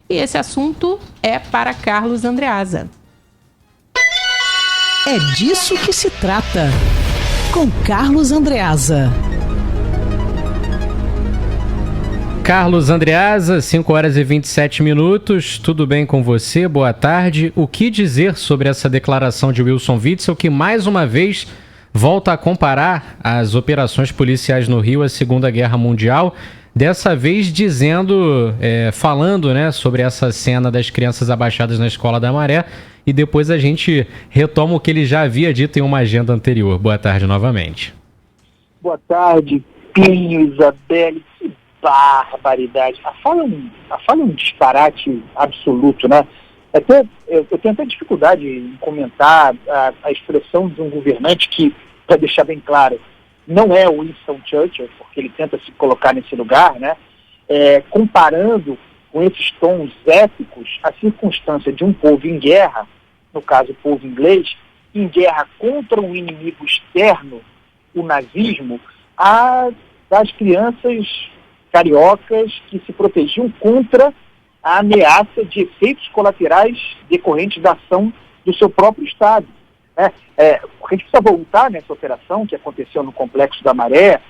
E esse assunto é para Carlos Andreasa. É disso que se trata, com Carlos Andreasa. Carlos Andreasa, 5h27, tudo bem com você? Boa tarde. O que dizer sobre essa declaração de Wilson Witzel, que mais uma vez volta a comparar as operações policiais no Rio à Segunda Guerra Mundial, dessa vez falando, né, sobre essa cena das crianças abaixadas na Escola da Maré, e depois a gente retoma o que ele já havia dito em uma agenda anterior. Boa tarde novamente. Boa tarde, Pinho, Isabelle. Que barbaridade. A fala é um disparate absoluto, né? Eu tenho até dificuldade em comentar a expressão de um governante que, para deixar bem claro, não é o Winston Churchill, porque ele tenta se colocar nesse lugar, né? Comparando com esses tons épicos a circunstância de um povo em guerra, no caso o povo inglês, em guerra contra um inimigo externo, o nazismo, das crianças cariocas que se protegiam contra a ameaça de efeitos colaterais decorrentes da ação do seu próprio Estado. Porque a gente precisa voltar nessa operação que aconteceu no Complexo da Maré,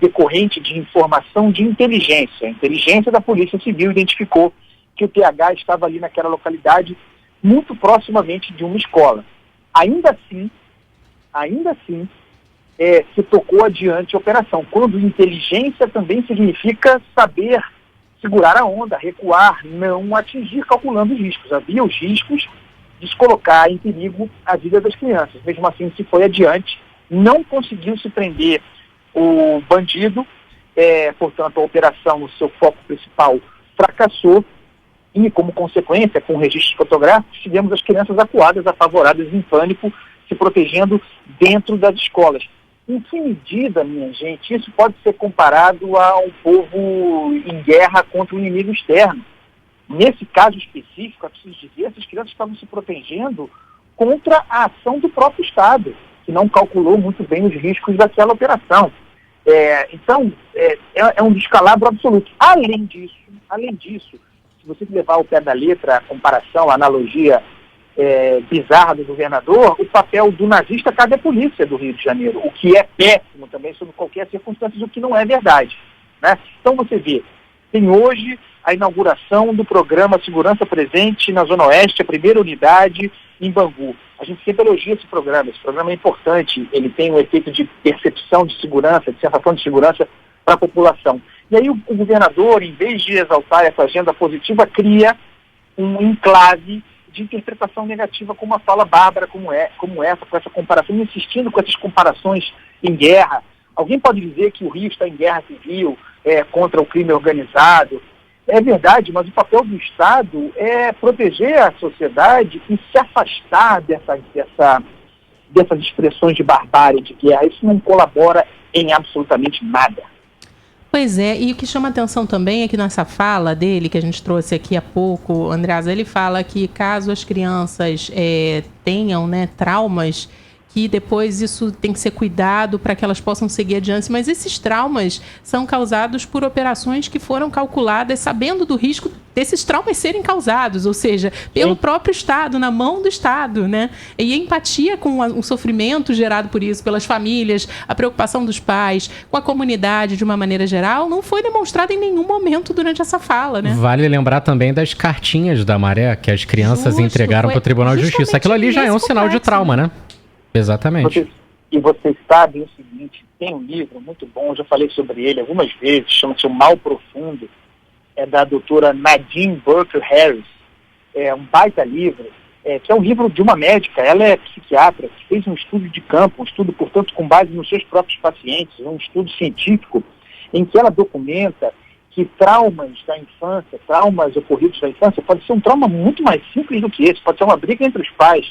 decorrente de informação de inteligência. A inteligência da Polícia Civil identificou que o PH estava ali naquela localidade, muito proximamente de uma escola. Ainda assim, se tocou adiante a operação, quando inteligência também significa saber segurar a onda, recuar, não atingir, calculando os riscos. Havia os riscos de se colocar em perigo a vida das crianças. Mesmo assim, se foi adiante, não conseguiu se prender o bandido, portanto, a operação, o seu foco principal, fracassou, e, como consequência, com registros fotográficos, tivemos as crianças acuadas, apavoradas, em pânico, se protegendo dentro das escolas. Em que medida, minha gente, isso pode ser comparado a um povo em guerra contra um inimigo externo? Nesse caso específico, é preciso dizer, essas crianças estavam se protegendo contra a ação do próprio Estado, que não calculou muito bem os riscos daquela operação. Então, é um descalabro absoluto. Além disso, se você levar ao pé da letra a comparação, a analogia bizarra do governador, o papel do nazista cabe à polícia do Rio de Janeiro, o que é péssimo também sob qualquer circunstância, o que não é verdade, né? Então você vê, tem hoje a inauguração do programa Segurança Presente na Zona Oeste, a primeira unidade em Bangu. A gente sempre elogia esse programa é importante, ele tem um efeito de percepção de segurança, de sensação de segurança para a população. E aí o governador, em vez de exaltar essa agenda positiva, cria um enclave de interpretação negativa com uma fala bárbara como essa, com essa comparação, insistindo com essas comparações em guerra. Alguém pode dizer que o Rio está em guerra civil contra o crime organizado? É verdade, mas o papel do Estado é proteger a sociedade e se afastar dessas expressões de barbárie, de guerra. Isso não colabora em absolutamente nada. Pois é, e o que chama atenção também é que nessa fala dele, que a gente trouxe aqui há pouco, Andreasa, ele fala que caso as crianças tenham, né, traumas, que depois isso tem que ser cuidado para que elas possam seguir adiante, mas esses traumas são causados por operações que foram calculadas sabendo do risco desses traumas serem causados, ou seja, pelo próprio Estado, na mão do Estado, né? E a empatia com o sofrimento gerado por isso, pelas famílias, a preocupação dos pais, com a comunidade de uma maneira geral, não foi demonstrada em nenhum momento durante essa fala, né? Vale lembrar também das cartinhas da Maré que as crianças entregaram para o Tribunal de Justiça. Aquilo ali já é um sinal de trauma, né? Exatamente. Vocês sabem o seguinte, tem um livro muito bom, eu já falei sobre ele algumas vezes, chama-se O Mal Profundo, é da doutora Nadine Burke Harris, é um baita livro, que é um livro de uma médica, ela é psiquiatra, que fez um estudo de campo, um estudo, portanto, com base nos seus próprios pacientes, um estudo científico, em que ela documenta que traumas da infância, traumas ocorridos da infância, pode ser um trauma muito mais simples do que esse, pode ser uma briga entre os pais,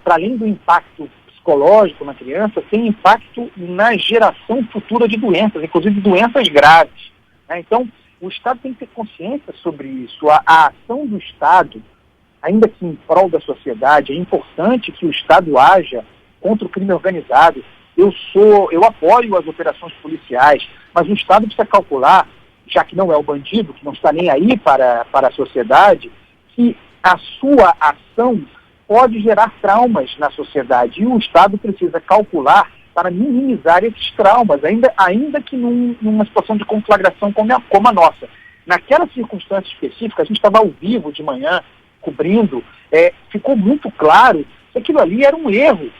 para além do impacto psicológico na criança, tem impacto na geração futura de doenças, inclusive doenças graves, né? Então, o Estado tem que ter consciência sobre isso. A ação do Estado, ainda que em prol da sociedade, é importante que o Estado haja contra o crime organizado. Eu apoio as operações policiais, mas o Estado precisa calcular já que não é o bandido, que não está nem aí para a sociedade, que a sua ação pode gerar traumas na sociedade. E o Estado precisa calcular para minimizar esses traumas, ainda que numa situação de conflagração como a nossa. Naquela circunstância específica, a gente estava ao vivo de manhã, cobrindo, ficou muito claro que aquilo ali era um erro.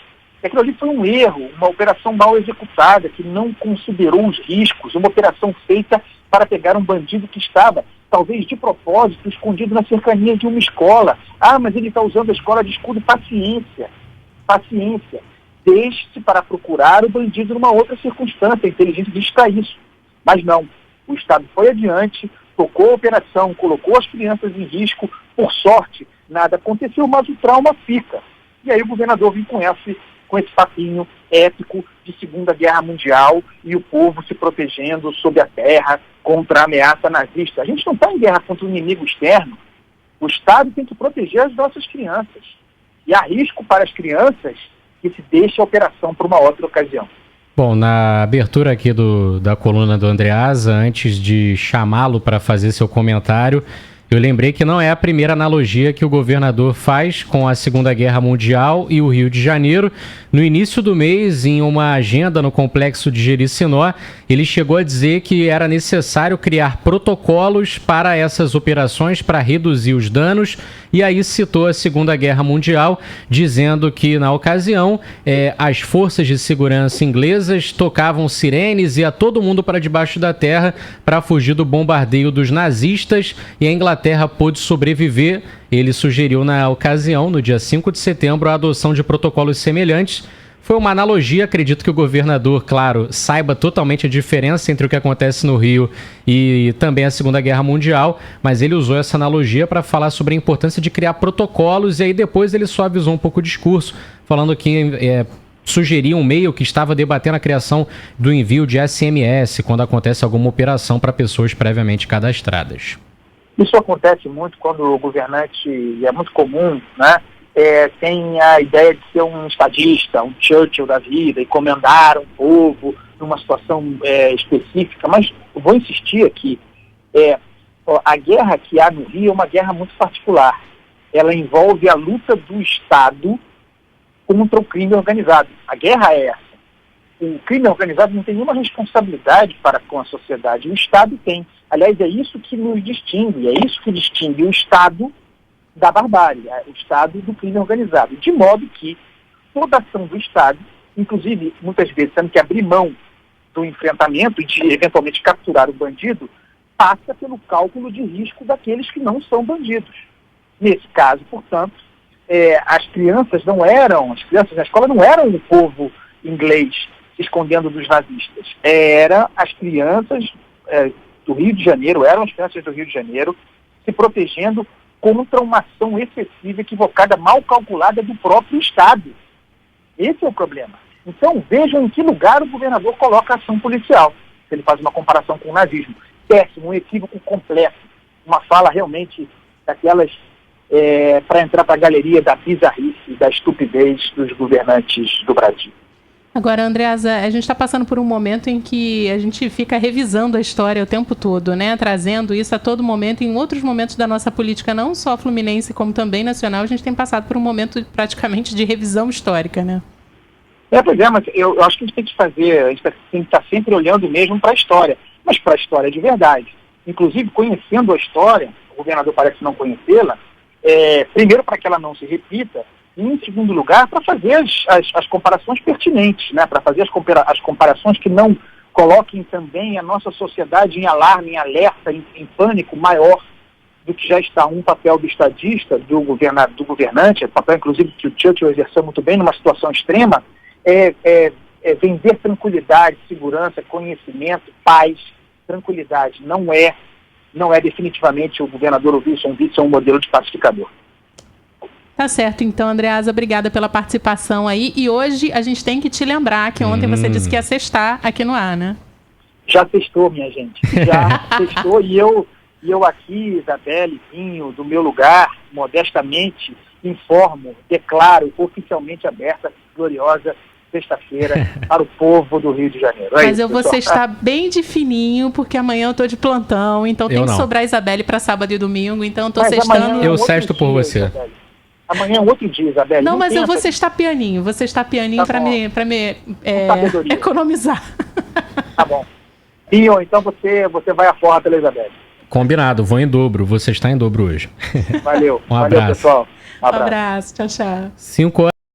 Aquilo ali foi um erro, uma operação mal executada, que não considerou os riscos, uma operação feita para pegar um bandido que estava, talvez de propósito, escondido na cercania de uma escola. Ah, mas ele está usando a escola de escudo. Paciência. Deixe-se para procurar o bandido numa outra circunstância. A inteligência diz para isso. Mas não. O Estado foi adiante, tocou a operação, colocou as crianças em risco. Por sorte, nada aconteceu, mas o trauma fica. E aí o governador vem com esse papinho épico de Segunda Guerra Mundial e o povo se protegendo sob a terra contra a ameaça nazista. A gente não está em guerra contra um inimigo externo. O Estado tem que proteger as nossas crianças. E há risco para as crianças que se deixe a operação para uma outra ocasião. Bom, na abertura aqui da coluna do Andreasa, antes de chamá-lo para fazer seu comentário, eu lembrei que não é a primeira analogia que o governador faz com a Segunda Guerra Mundial e o Rio de Janeiro. No início do mês, em uma agenda no complexo de Jericinó, ele chegou a dizer que era necessário criar protocolos para essas operações para reduzir os danos, e aí citou a Segunda Guerra Mundial, dizendo que, na ocasião, as forças de segurança inglesas tocavam sirenes e ia todo mundo para debaixo da terra para fugir do bombardeio dos nazistas, e a Inglaterra pôde sobreviver. Ele sugeriu na ocasião, no dia 5 de setembro, a adoção de protocolos semelhantes. Foi uma analogia, acredito que o governador, claro, saiba totalmente a diferença entre o que acontece no Rio e também a Segunda Guerra Mundial, mas ele usou essa analogia para falar sobre a importância de criar protocolos, e aí depois ele suavizou um pouco o discurso, falando que sugeria um meio que estava debatendo a criação do envio de SMS quando acontece alguma operação para pessoas previamente cadastradas. Isso acontece muito quando o governante, e é muito comum, né? Tem a ideia de ser um estadista, um Churchill da vida, e comandar um povo numa situação específica, mas eu vou insistir aqui, a guerra que há no Rio é uma guerra muito particular. Ela envolve a luta do Estado contra o crime organizado. A guerra é essa. O crime organizado não tem nenhuma responsabilidade para com a sociedade, o Estado tem. Aliás, é isso que nos distingue, é isso que distingue o Estado da barbárie, o Estado do crime organizado. De modo que toda ação do Estado, inclusive muitas vezes tendo que abrir mão do enfrentamento e de eventualmente capturar o bandido, passa pelo cálculo de risco daqueles que não são bandidos. Nesse caso, portanto, as crianças na escola não eram o povo inglês se escondendo dos nazistas. Eram as crianças do Rio de Janeiro, se protegendo contra uma ação excessiva, equivocada, mal calculada do próprio Estado. Esse é o problema. Então, vejam em que lugar o governador coloca a ação policial, se ele faz uma comparação com o nazismo. Péssimo, um equívoco completo, uma fala realmente daquelas para entrar para a galeria da bizarrice, da estupidez dos governantes do Brasil. Agora, Andreasa, a gente está passando por um momento em que a gente fica revisando a história o tempo todo, né? Trazendo isso a todo momento. Em outros momentos da nossa política, não só fluminense, como também nacional, a gente tem passado por um momento praticamente de revisão histórica, né? Pois é, mas eu acho que a gente tem que fazer, a gente tem que estar sempre olhando mesmo para a história, mas para a história de verdade. Inclusive, conhecendo a história, o governador parece não conhecê-la, primeiro para que ela não se repita, e, em segundo lugar, para fazer as comparações pertinentes, né? Para fazer as comparações que não coloquem também a nossa sociedade em alarme, em alerta, em pânico maior do que já está. Um papel do estadista, do governante, papel inclusive que o Churchill exerceu muito bem numa situação extrema, vender tranquilidade, segurança, conhecimento, paz, tranquilidade. Não é definitivamente o governador Wilson Witzel um modelo de pacificador. Tá certo, então, Andreasa, obrigada pela participação aí. E hoje a gente tem que te lembrar que ontem você disse que ia sextar aqui no ar, né? Já sextou, minha gente. Já sextou. E eu aqui, Isabelle, Pinho, do meu lugar, modestamente, informo, declaro oficialmente aberta, gloriosa sexta-feira para o povo do Rio de Janeiro. Mas eu vou sextar bem de fininho, porque amanhã eu tô de plantão, então tem que sobrar Isabelle para sábado e domingo, então eu tô sextando. Eu sexto por você. Isabelle. Amanhã é outro dia, Isabelle. Não, mas eu vou sextar pianinho. Vou sextar pianinho para me economizar. Tá bom. Pio, então você vai a forra pela Isabelle. Combinado, vou em dobro. Você está em dobro hoje. Valeu. Um abraço. Valeu, pessoal. Um abraço. Tchau, tchau. 5 horas.